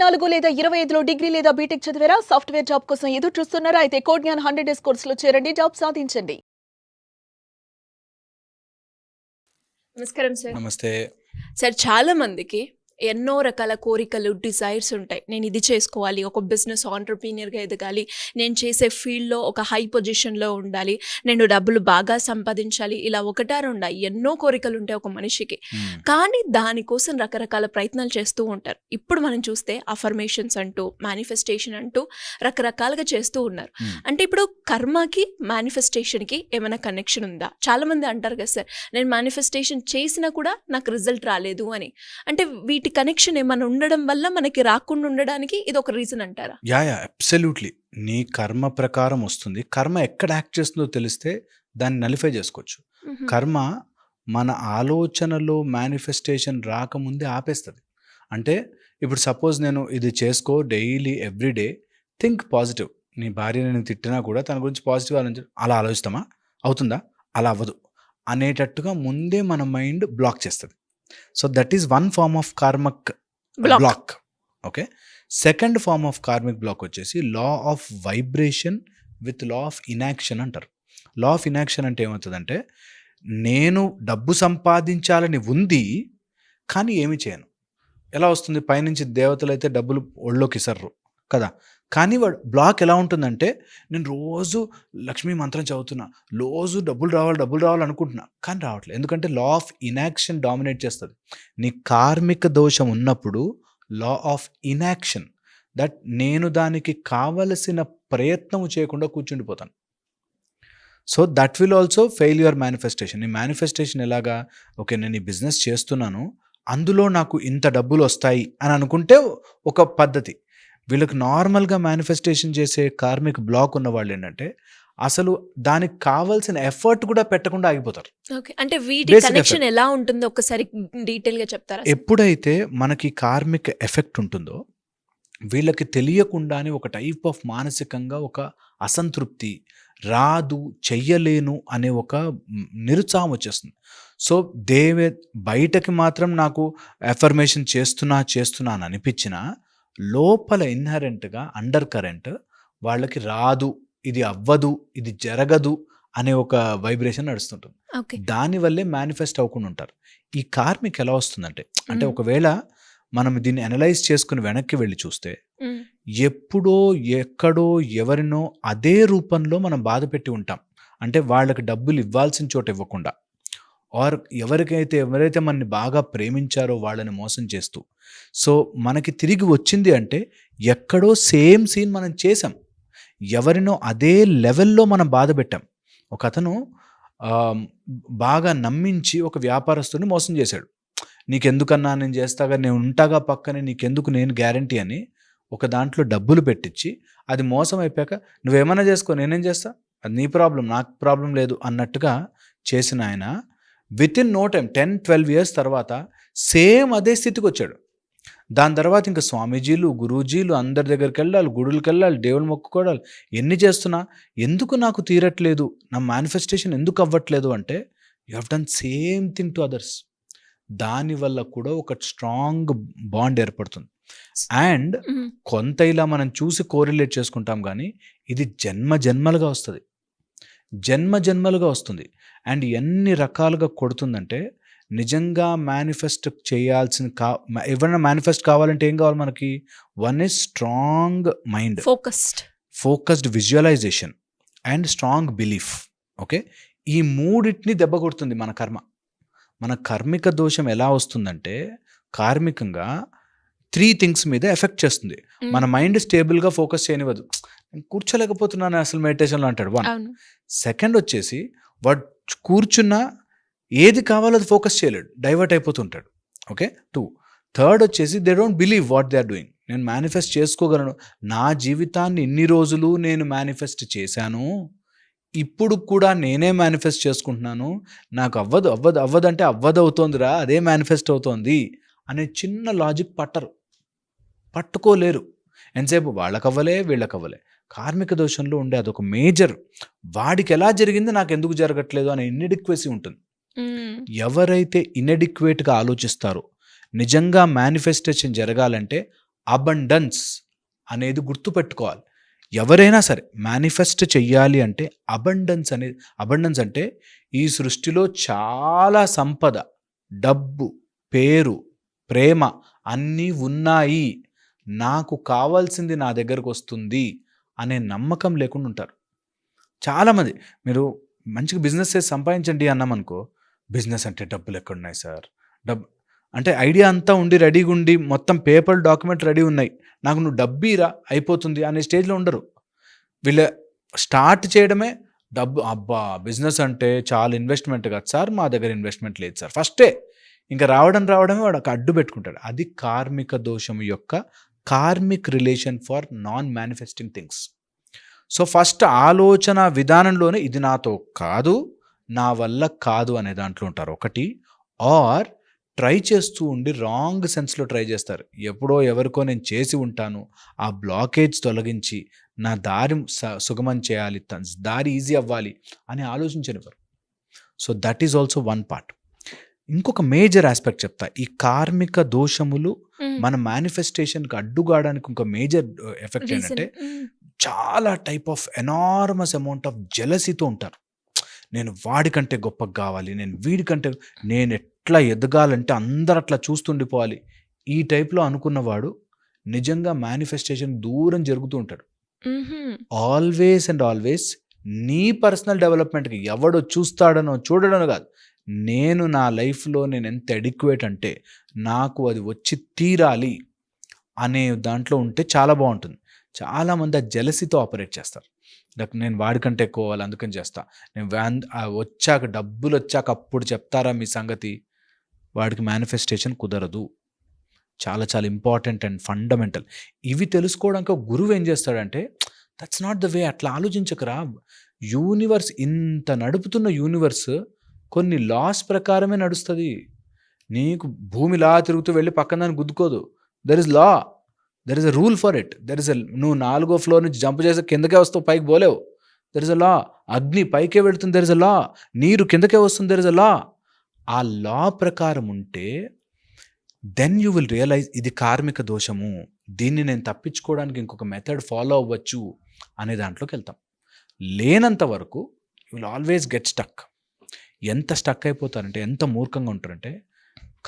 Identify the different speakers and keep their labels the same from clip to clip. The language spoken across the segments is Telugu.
Speaker 1: 24 లేదా 25లో డిగ్రీ లేదా బీటెక్ చదివారా? సాఫ్ట్‌వేర్ జాబ్ కోసం ఎదురు చూస్తున్నారా? అయితే కోడ్ జ్ఞాన్ 100 డేస్ కోర్సులో చేరండి. జాబ్ సాధించండి.
Speaker 2: నమస్కారం సార్.
Speaker 3: నమస్తే.
Speaker 2: సార్, చాలా మందికి ఎన్నో రకాల కోరికలు, డిజైర్స్ ఉంటాయి. నేను ఇది చేసుకోవాలి, ఒక బిజినెస్ ఆంటర్‌ప్రెన్యూర్‌గా ఎదగాలి, నేను చేసే ఫీల్డ్‌లో ఒక హై పొజిషన్‌లో ఉండాలి, నేను డబ్బులు బాగా సంపాదించాలి, ఇలా ఒకటా రెండా ఎన్నో కోరికలు ఉంటాయి ఒక మనిషికి. కానీ దానికోసం రకరకాల ప్రయత్నాలు చేస్తూ ఉంటారు. ఇప్పుడు మనం చూస్తే అఫర్మేషన్స్ అంటూ, మేనిఫెస్టేషన్ అంటూ రకరకాలుగా చేస్తూ ఉన్నారు. అంటే ఇప్పుడు కర్మకి, మేనిఫెస్టేషన్‌కి ఏమైనా కనెక్షన్ ఉందా? చాలామంది అంటారు కదా సార్, నేను మేనిఫెస్టేషన్ చేసినా కూడా నాకు రిజల్ట్ రాలేదు అని. అంటే వీటి కనెక్షన్ ఏమైనా ఉండడం వల్ల మనకి రాకుండా ఉండడానికి ఇది ఒక రీజన్ అంటారా?
Speaker 3: అబ్సల్యూట్లీ. నీ కర్మ ప్రకారం వస్తుంది. కర్మ ఎక్కడ యాక్ట్ చేస్తుందో తెలిస్తే దాన్ని నలిఫై చేసుకోవచ్చు. కర్మ మన ఆలోచనలో మేనిఫెస్టేషన్ రాకముందే ఆపేస్తుంది. అంటే ఇప్పుడు సపోజ్ నేను ఇది చేసుకో, డైలీ ఎవ్రీడే థింక్ పాజిటివ్. నీ భార్య నేను తిట్టినా కూడా తన గురించి పాజిటివ్ అలా ఆలోచిస్తామా? అవుతుందా? అలా అవ్వదు అనేటట్టుగా ముందే మన మైండ్ బ్లాక్ చేస్తుంది. So that is one form of karmic block. Okay. Second form of karmic block వచ్చేసి law of vibration with law of inaction అంటారు. లా ఆఫ్ ఇనాక్షన్ అంటే ఏమవుతుందంటే, నేను డబ్బు సంపాదించాలని ఉంది కానీ ఏమి చేయను. ఎలా వస్తుంది? పైనుంచి దేవతలు అయితే డబ్బులు ఒళ్ళోకి ఇసర్రు కదా. కానీ వాడు బ్లాక్ ఎలా ఉంటుందంటే, నేను రోజు లక్ష్మీ మంత్రం చదువుతున్నా, రోజు డబ్బులు రావాలి అనుకుంటున్నా, కానీ రావట్లేదు. ఎందుకంటే లా ఆఫ్ ఇనాక్షన్ డామినేట్ చేస్తుంది. నీ కార్మిక దోషం ఉన్నప్పుడు లా ఆఫ్ ఇనాక్షన్, దట్ నేను దానికి కావలసిన ప్రయత్నం చేయకుండా కూర్చుండిపోతాను. So that will also fail your manifestation. నీ మేనిఫెస్టేషన్ ఎలాగా? ఓకే, నేను ఈ బిజినెస్ చేస్తున్నాను, అందులో నాకు ఇంత డబ్బులు వస్తాయి అని అనుకుంటే ఒక పద్ధతి. వీళ్ళకి నార్మల్గా మేనిఫెస్టేషన్ చేసే కార్మిక్ బ్లాక్ ఉన్న వాళ్ళు ఏంటంటే, అసలు దానికి కావాల్సిన ఎఫర్ట్ కూడా పెట్టకుండా ఆగిపోతారు.
Speaker 2: ఓకే. అంటే వీటి కనెక్షన్ ఎలా ఉంటుందో ఒకసారి డీటెయిల్గా చెప్తారా?
Speaker 3: ఎప్పుడైతే మనకి కార్మిక్ ఎఫెక్ట్ ఉంటుందో, వీళ్ళకి తెలియకుండానే ఒక టైప్ ఆఫ్ మానసికంగా ఒక అసంతృప్తి, రాదు, చెయ్యలేను అనే ఒక నిరుత్సాహం వచ్చేస్తుంది. సో బయటకి మాత్రం నాకు ఎఫర్మేషన్ చేస్తున్నా అని అనిపించినా, లోపల ఇన్హరెంట్గా అండర్ కరెంట్ వాళ్ళకి రాదు, ఇది అవ్వదు, ఇది జరగదు అనే ఒక వైబ్రేషన్ నడుస్తుంటుంది. దానివల్లే మేనిఫెస్ట్ అవ్వకుండా ఉంటారు. ఈ కార్మిక్ ఎలా వస్తుందంటే, అంటే ఒకవేళ మనం దీన్ని అనలైజ్ చేసుకుని వెనక్కి వెళ్ళి చూస్తే, ఎప్పుడో ఎక్కడో ఎవరినో అదే రూపంలో మనం బాధ పెట్టి ఉంటాం. అంటే వాళ్ళకి డబ్బులు ఇవ్వాల్సిన చోట ఇవ్వకుండా, ఆర్ ఎవరైతే మనని బాగా ప్రేమించారో వాళ్ళని మోసం చేస్తూ. సో మనకి తిరిగి వచ్చింది అంటే ఎక్కడో సేమ్ సీన్ మనం చేసాం, ఎవరినో అదే లెవెల్లో మనం బాధ పెట్టాం. ఒక అతను బాగా నమ్మించి ఒక వ్యాపారస్తుని మోసం చేశాడు. నీకెందుకన్నా, నేను చేస్తాగా, నేను ఉంటాగా పక్కనే, నీకెందుకు, నేను గ్యారంటీ అని ఒక దాంట్లో డబ్బులు పెట్టించి, అది మోసం అయిపోయాక నువ్వేమన్నా చేసుకో, నేనేం చేస్తా, అది నీ ప్రాబ్లం, నాకు ప్రాబ్లం లేదు అన్నట్టుగా చేసిన ఆయన within no time 10-12 years తర్వాత సేమ్ అదే స్థితికి వచ్చాడు. దాని తర్వాత ఇంకా స్వామీజీలు, గురూజీలు అందరి దగ్గరికి వెళ్ళాలి, గుడులకు వెళ్ళాలి, దేవుని మొక్కుకోవాలి, ఎన్ని చేస్తున్నా ఎందుకు నాకు తీరట్లేదు, నా మేనిఫెస్టేషన్ ఎందుకు అవ్వట్లేదు అంటే, you have done same thing to others. దానివల్ల కూడా ఒక స్ట్రాంగ్ బాండ్ ఏర్పడుతుంది. అండ్ కొంత ఇలా మనం చూసి కోరిలేట్ చేసుకుంటాం, కానీ ఇది జన్మలుగా వస్తుంది. అండ్ ఎన్ని రకాలుగా కొడుతుందంటే, నిజంగా మేనిఫెస్ట్ చేయాల్సిన ఎవరైనా మేనిఫెస్ట్ కావాలంటే ఏం కావాలి మనకి? One is strong mind, focused visualisation and strong belief. Okay, ఈ మూడింటిని దెబ్బ కొడుతుంది మన కర్మ. మన కార్మిక దోషం ఎలా వస్తుందంటే, కార్మికంగా 3 థింగ్స్ మీద ఎఫెక్ట్ చేస్తుంది. మన మైండ్ స్టేబుల్గా ఫోకస్ చేయనివ్వదు. కూర్చోలేకపోతున్నాను అసలు మెడిటేషన్లో అంటాడు. 1. సెకండ్ వచ్చేసి, వాడు కూర్చున్నా ఏది కావాలో అది ఫోకస్ చేయలేడు, డైవర్ట్ అయిపోతుంటాడు. ఓకే. 2. థర్డ్ వచ్చేసి, they don't believe what they are doing. నేను మేనిఫెస్ట్ చేసుకోగలను, నా జీవితాన్ని ఇన్ని రోజులు నేను మేనిఫెస్ట్ చేశాను, ఇప్పుడు కూడా నేనే మేనిఫెస్ట్ చేసుకుంటున్నాను, నాకు అవ్వదంటే అవ్వదవుతోందిరా, అదే మేనిఫెస్ట్ అవుతోంది అనే చిన్న లాజిక్ పట్టుకోలేరు. ఎంతసేపు వాళ్ళకవ్వలే వీళ్ళకవ్వలే. కార్మిక దోషంలో ఉండే అదొక మేజర్. వాడికి ఎలా జరిగింది, నాకు ఎందుకు జరగట్లేదు అనే ఇన్ఎడిక్వెసీ ఉంటుంది. ఎవరైతే ఇన్ఎడిక్వేట్గా ఆలోచిస్తారో, నిజంగా మేనిఫెస్టేషన్ జరగాలంటే అబండన్స్ అనేది గుర్తుపెట్టుకోవాలి. ఎవరైనా సరే మేనిఫెస్ట్ చెయ్యాలి అంటే అబండన్స్ అంటే ఈ సృష్టిలో చాలా సంపద, డబ్బు, పేరు, ప్రేమ అన్నీ ఉన్నాయి, నాకు కావాల్సింది నా దగ్గరకు వస్తుంది అనే నమ్మకం లేకుండా ఉంటారు చాలామంది. మీరు మంచిగా బిజినెస్ చేసి సంపాదించండి అన్నామనుకో, బిజినెస్ అంటే డబ్బులు ఎక్కడున్నాయి సార్, అంటే ఐడియా అంతా ఉండి రెడీగా ఉండి మొత్తం పేపర్ డాక్యుమెంట్ రెడీ ఉన్నాయి, నాకు నువ్వు డబ్బీరా అయిపోతుంది అనే స్టేజ్లో ఉండరు. వీళ్ళ స్టార్ట్ చేయడమే డబ్బు, అబ్బా బిజినెస్ అంటే చాలా ఇన్వెస్ట్మెంట్ కాదు సార్, మా దగ్గర ఇన్వెస్ట్మెంట్ లేదు సార్, ఫస్టే ఇంకా రావడమే వాడు ఒక అడ్డు పెట్టుకుంటాడు. అది కార్మిక దోషం యొక్క karmic relation for non manifesting things. So first ఆలోచన విధానంలోనే ఇది నాతో కాదు, నా వల్ల కాదు అనే దాంట్లో ఉంటారు ఒకటి. ఆర్ ట్రై చేస్తూ ఉండి రాంగ్ సెన్స్లో ట్రై చేస్తారు. ఎప్పుడో ఎవరికో నేను చేసి ఉంటాను, ఆ బ్లాకేజ్ తొలగించి నా దారి సుగమం చేయాలి, దారి ఈజీ అవ్వాలి అని ఆలోచించనివ్వరు. So that is also one part. ఇంకొక మేజర్ ఆస్పెక్ట్ చెప్తా. ఈ కార్మిక దోషములు మన మేనిఫెస్టేషన్కి అడ్డుగాడానికి ఇంకొక మేజర్ ఎఫెక్ట్ ఏంటంటే, చాలా type of enormous amount of జెలసీతో ఉంటారు. నేను వాడికంటే గొప్పగా కావాలి, నేను వీడికంటే, నేను ఎట్లా ఎదగాలంటే అందరు అట్లా చూస్తుండిపోవాలి, ఈ టైప్లో అనుకున్నవాడు నిజంగా మేనిఫెస్టేషన్ దూరం జరుగుతూ ఉంటాడు. ఆల్వేస్ అండ్ ఆల్వేస్ నీ పర్సనల్ డెవలప్మెంట్కి ఎవడో చూస్తాడనో చూడడనో కాదు, నేను నా లైఫ్లో నేను ఎంత అడిక్వేట్ అంటే నాకు అది వచ్చి తీరాలి అనే దాంట్లో ఉంటే చాలా బాగుంటుంది. చాలామంది ఆ జెలసీతో ఆపరేట్ చేస్తారు. నేను వాడికంటే ఎక్కువ అవ్వాలి అందుకని చేస్తా, నేను వచ్చాక డబ్బులు వచ్చాక అప్పుడు చెప్తారా మీ సంగతి. వాడికి మేనిఫెస్టేషన్ కుదరదు. చాలా చాలా ఇంపార్టెంట్ అండ్ ఫండమెంటల్. ఇవి తెలుసుకోవడానికి ఒక గురువు ఏం చేస్తాడంటే, దట్స్ నాట్ ద వే, అట్లా ఆలోచించకరా. యూనివర్స్ ఇంత నడుపుతున్న యూనివర్స్ కొన్ని లాస్ ప్రకారమే నడుస్తుంది. నీకు భూమిలా తిరుగుతూ వెళ్ళి పక్కన దాన్ని గుద్దుకోదు. There is law, there is a rule for it. నువ్వు 4వ ఫ్లోర్ నుంచి జంప్ చేసి కిందకే వస్తావు, పైకి పోలేవు. దెర్ ఇస్ అ లా. అగ్ని పైకే వెళుతుంది, దెర్ ఇస్ అ లా. నీరు కిందకే వస్తుంది, దెర్ ఇస్ అ లా. ఆ లా ప్రకారం ఉంటే దెన్ యూ విల్ రియలైజ్ ఇది కార్మిక దోషము, దీన్ని నేను తప్పించుకోవడానికి ఇంకొక మెథడ్ ఫాలో అవ్వచ్చు అనే దాంట్లోకి వెళ్తాం. లేనంత వరకు you will always get stuck. ఎంత స్టక్ అయిపోతారంటే, ఎంత మూర్ఖంగా ఉంటారంటే,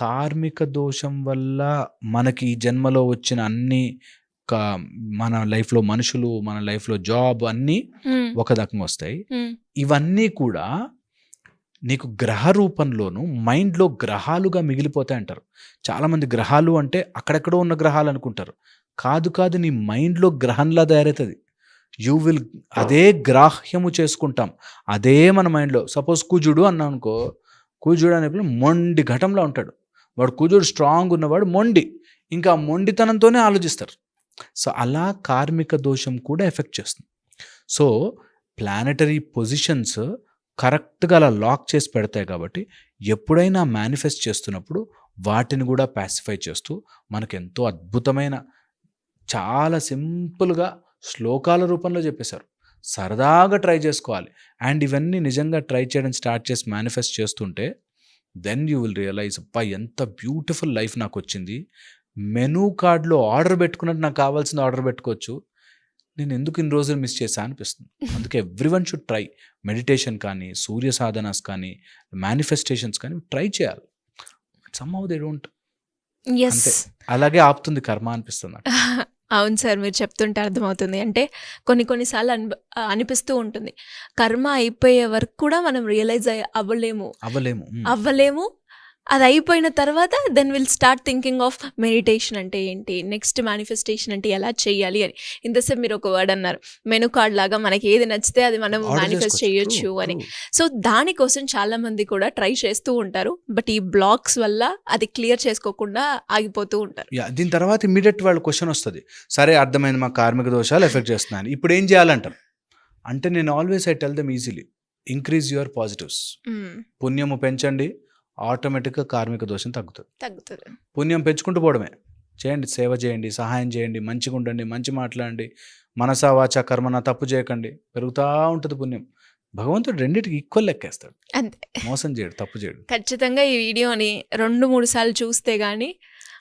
Speaker 3: కార్మిక దోషం వల్ల మనకి ఈ జన్మలో వచ్చిన అన్ని మన లైఫ్లో మనుషులు, మన లైఫ్లో జాబ్ అన్నీ ఒక రకంగా వస్తాయి. ఇవన్నీ కూడా నీకు గ్రహ రూపంలోనూ మైండ్లో గ్రహాలుగా మిగిలిపోతాయి అంటారు. చాలామంది గ్రహాలు అంటే అక్కడెక్కడో ఉన్న గ్రహాలు అనుకుంటారు. కాదు, నీ మైండ్లో గ్రహంలా తయారవుతుంది. యూ విల్ అదే గ్రాహ్యము చేసుకుంటాం, అదే మన మైండ్లో. సపోజ్ కుజుడు అన్నా అనుకో, కుజుడు అనేప్పుడు మొండి ఘటంలో ఉంటాడు. వాడు కుజుడు స్ట్రాంగ్ ఉన్నవాడు మొండి, ఇంకా మొండితనంతోనే ఆలోచిస్తారు. సో అలా కార్మిక దోషం కూడా ఎఫెక్ట్ చేస్తుంది. సో ప్లానెటరీ పొజిషన్స్ కరెక్ట్గా అలా లాక్ చేసి పెడతాయి. కాబట్టి ఎప్పుడైనా మేనిఫెస్ట్ చేస్తున్నప్పుడు వాటిని కూడా ప్యాసిఫై చేస్తూ మనకు ఎంతో అద్భుతమైన, చాలా సింపుల్గా శ్లోకాల రూపంలో చెప్పేశారు. సరదాగా ట్రై చేసుకోవాలి. అండ్ ఇవన్నీ నిజంగా ట్రై చేయడం స్టార్ట్ చేసి మేనిఫెస్ట్ చేస్తుంటే దెన్ యూ విల్ రియలైజ్, అబ్బా ఎంత బ్యూటిఫుల్ లైఫ్ నాకు వచ్చింది. మెనూ కార్డ్లో ఆర్డర్ పెట్టుకున్నట్టు నాకు కావాల్సింది ఆర్డర్ పెట్టుకోవచ్చు. నేను ఎందుకు ఇన్ని రోజులు మిస్ చేశా అనిపిస్తుంది. అందుకే ఎవ్రీవన్ షుడ్ ట్రై. మెడిటేషన్ కానీ, సూర్య సాధనాస్ కానీ, మేనిఫెస్టేషన్స్ కానీ ట్రై చేయాలి. Somehow they don't. అంతే, అలాగే ఆపుతుంది కర్మ అనిపిస్తుంది నాకు.
Speaker 2: అవును సార్, మీరు చెప్తుంటే అర్థమవుతుంది. అంటే కొన్నిసార్లు అనిపిస్తూ ఉంటుంది, కర్మ అయిపోయే వరకు కూడా మనం రియలైజ్ అవ్వలేము. అది అయిపోయిన తర్వాత then will start thinking of meditation అంటే ఏంటి, నెక్స్ట్ మేనిఫెస్టేషన్ అంటే ఎలా చేయాలి అని. ఇంతసేపు మీరు ఒక వర్డ్ అన్నారు, మెనూ కార్డ్ లాగా మనకి ఏది నచ్చితే అది మనం మేనిఫెస్ట్ చేయొచ్చు అని. సో దానికోసం చాలా మంది కూడా ట్రై చేస్తూ ఉంటారు. బట్ ఈ బ్లాక్స్ వల్ల అది క్లియర్ చేసుకోకుండా ఆగిపోతూ ఉంటారు.
Speaker 3: దీని తర్వాత ఇమీడియట్ వాళ్ళ క్వశ్చన్ వస్తుంది, సరే అర్థమైంది, మా కార్మిక దోషాలు ఎఫెక్ట్ చేస్తున్నాను, ఇప్పుడు ఏం చేయాలంటారు. అంటే నేను always I tell them easily, increase your positives. పుణ్యము పెంచండి, ఆటోమేటిక్గా కార్మిక దోషం తగ్గుతుంది. పుణ్యం పెంచుకుంటూ పోవడమే. చేయండి, సేవ చేయండి, సహాయం చేయండి, మంచిగా ఉండండి, మంచి మాట్లాడండి, మనసా వాచా కర్మన తప్పు చేయకండి, పెరుగుతూ ఉంటుంది పుణ్యం. భగవంతుడు రెండిటికి ఈక్వల్ లెక్కేస్తాడు.
Speaker 2: అంతే.
Speaker 3: మోసం చేయడు, తప్పు చేయడు.
Speaker 2: ఖచ్చితంగా ఈ వీడియోని 2-3 సార్లు చూస్తే గానీ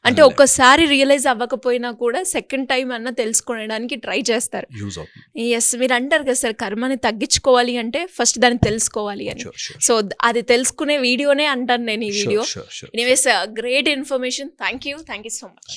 Speaker 2: అంటే
Speaker 3: అనలే.
Speaker 2: ఒక్కసారి రియలైజ్ అవ్వకపోయినా కూడా సెకండ్ టైం అన్నా తెలుసుకోవడానికి ట్రై చేస్తారు.
Speaker 3: యూజ్ అవుతుంది.
Speaker 2: ఎస్, మీరు అంటారు కదా సార్, కర్మని తగ్గించుకోవాలి అంటే ఫస్ట్ దాన్ని తెలుసుకోవాలి అని.
Speaker 3: షూర్ షూర్
Speaker 2: సో అది తెలుసుకునే వీడియోనే అంటాను నేను ఈ video.
Speaker 3: Sure sure.
Speaker 2: Anyways great information. Thank you so much.